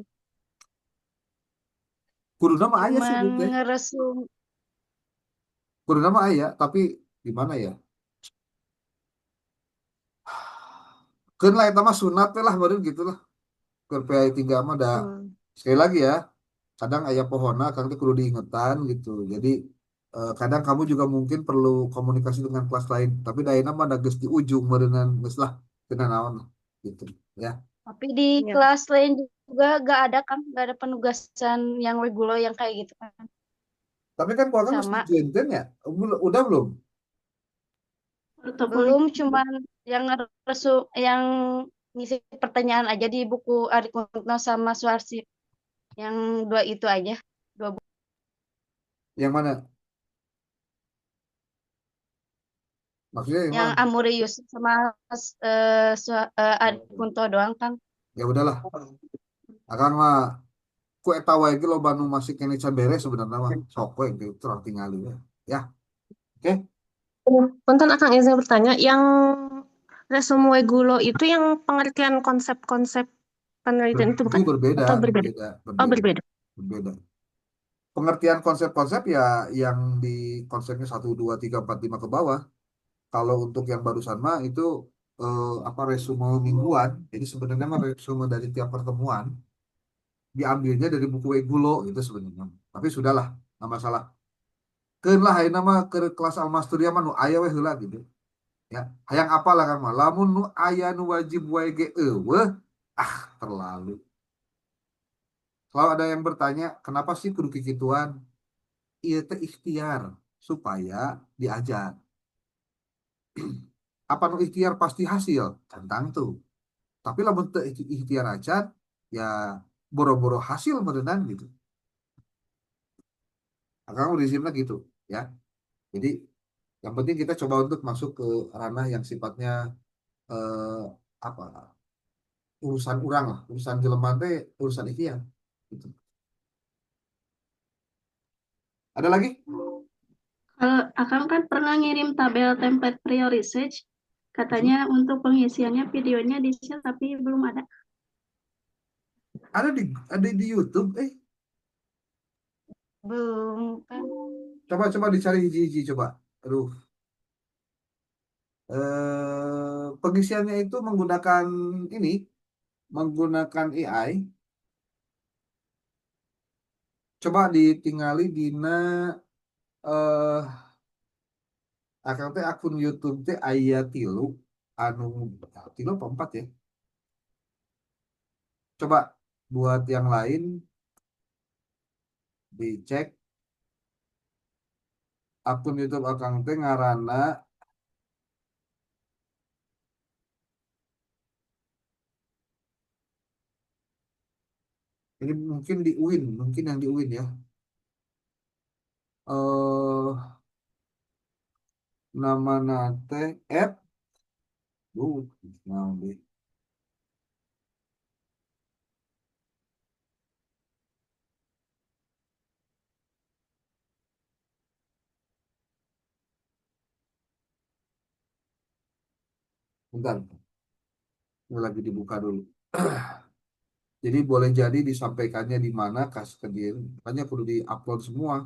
Kuduna mah aya sih Cuman gitu teh. ngeresum Kuduna mah aya, tapi di mana ya? Keun lah eta mah sunat teh lah baru gitu lah. Keur PI 3 mah da hmm, sekali lagi ya, kadang aya pohona kang teh kudu diingetan gitu. Jadi kadang kamu juga mungkin perlu komunikasi dengan kelas lain, tapi da ayeuna mah da geus di ujung meureunnan geus lah teu naon lah gitu ya. tapi di ya. kelas lain juga gak ada kan, gak ada penugasan yang regulo yang kayak gitu kan. Tapi kan kau kan mesti Sama jenten ya. Udah belum? Portofolio belum, cuman yang ngeresum yang ngisi pertanyaan aja di buku Arik Kuntno sama Suarsi, yang dua itu aja, dua buku. Yang mana? Maksudnya yang Yang mana? Amuri Yusuf sama Arik Kunto doang kan. Ya udahlah. Akan mah ku eta wae ge loba nu masih kene can beres sebenarnya mah. Sok we gitu terang tingali we. Ya. Oke. Punten Akang izin bertanya, yang resume Gulo itu yang pengertian konsep-konsep penelitian itu Itu bukan? berbeda, Atau berbeda? berbeda, Oh, berbeda, berbeda. berbeda. Pengertian konsep-konsep ya yang di konsepnya 1, 2, 3, 4, 5 ke bawah. Kalau untuk yang barusan mah itu apa resume mingguan. Jadi sebenarnya mah resume dari tiap pertemuan diambilnya dari buku Wegulo itu sebenarnya. Tapi sudahlah, nggak masalah. Keun lah ayeuna mah ke kelas Almasturia mah nu aya we heula gitu. Ya, hayang apalah kan mah. Lamun nu aya nu wajib wae ge eueuh, ah terlalu. Kalau ada yang bertanya, kenapa sih kudu kikituan? Ieu teh ikhtiar supaya diajar. Apa nu ikhtiar pasti hasil? Tentang tuh. Tapi lamun teu ikhtiar aja, ya boro-boro hasil merenang gitu. Akang di sini gitu, ya. Jadi yang penting kita coba untuk masuk ke ranah yang sifatnya eh, apa urusan orang lah, urusan jelema teh urusan ikhtiar. Gitu. Ada lagi? Kalau Akang kan pernah ngirim tabel template prior research, katanya untuk pengisiannya videonya di-share tapi belum ada. Ada di YouTube. Belum kan. Coba dicari hiji-hiji coba. Aduh. Pengisiannya itu menggunakan ini, menggunakan AI. Coba ditinggali dina eh akang teh akun YouTube teh aya tilu anu tilu apa 4 ya? Coba buat yang lain dicek akun YouTube akang teh ngaranna ini mungkin di UIN, mungkin yang di UIN ya. Nama nate app nah, deh. Bentar, ini lagi dibuka dulu. Jadi boleh jadi disampaikannya di mana kas ke dia, makanya perlu diupload semua.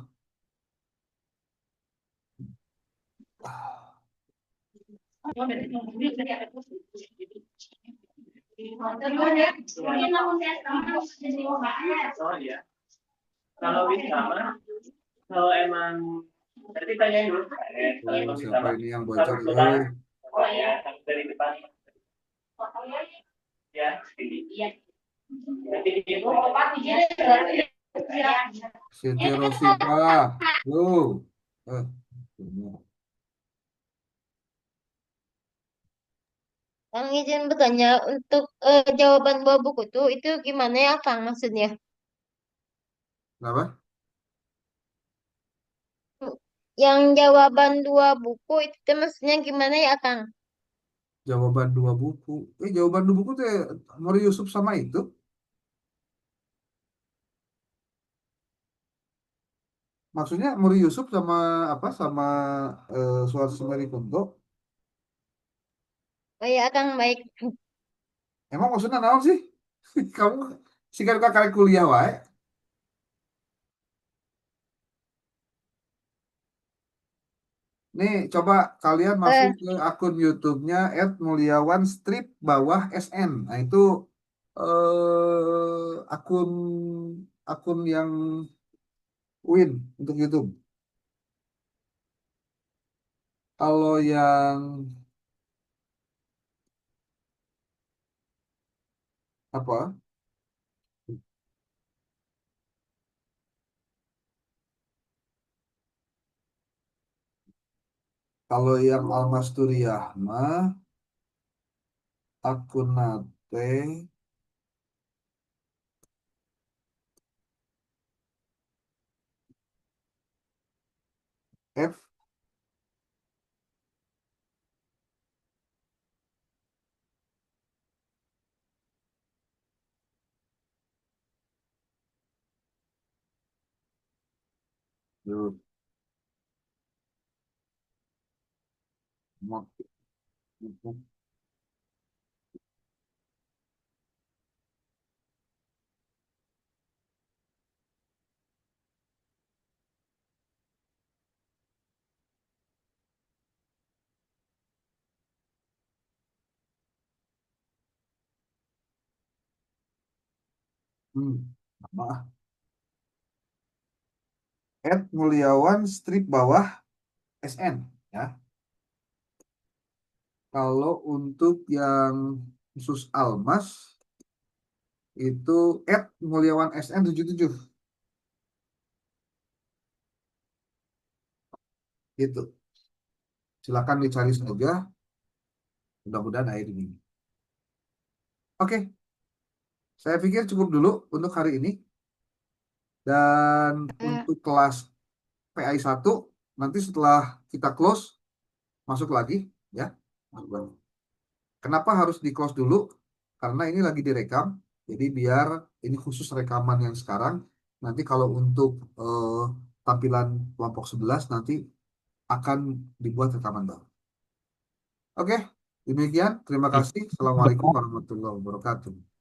Oh iya. Kalau bisa, kalau emang berarti tanyain dulu. Kalau bisa, Siapa ini yang bocor? oh ya, dari depan. Ya, sini. Iya. Nanti itu. Siti Rosipa. Lu. Eh, bener. Kang izin bertanya untuk jawaban buah buku itu gimana ya Kang maksudnya? Kenapa? Yang jawaban dua buku itu maksudnya gimana ya Kang? Jawaban dua buku. Jawaban dua buku tuh Muri Yusuf sama itu. Maksudnya Muri Yusuf sama apa? Sama Suharto Semerikunto. Oh ya Kang baik. Emang maksudnya naon sih? Kamu sih kan kakak kuliah wae. Nih, coba kalian masuk Eh ke akun YouTube-nya @mulyawan_SN. Nah, itu akun akun yang win untuk YouTube. Kalau yang apa? Kalau yang Almasturiah mah akun nate F Yuk, mau- apa? @mulyawan_ SN ya. Kalau untuk yang khusus Almas itu @mulyawan_SN 77 itu. Silakan dicari saja. Mudah-mudahan air ini. Oke, saya pikir cukup dulu untuk hari ini. Dan eh, untuk kelas PI 1 nanti setelah kita close masuk lagi ya. Kenapa harus di close dulu? Karena ini lagi direkam. Jadi biar ini khusus rekaman yang sekarang. Nanti kalau untuk tampilan kelompok 11 nanti akan dibuat rekaman baru. Oke, demikian. Terima kasih. Assalamualaikum warahmatullahi wabarakatuh.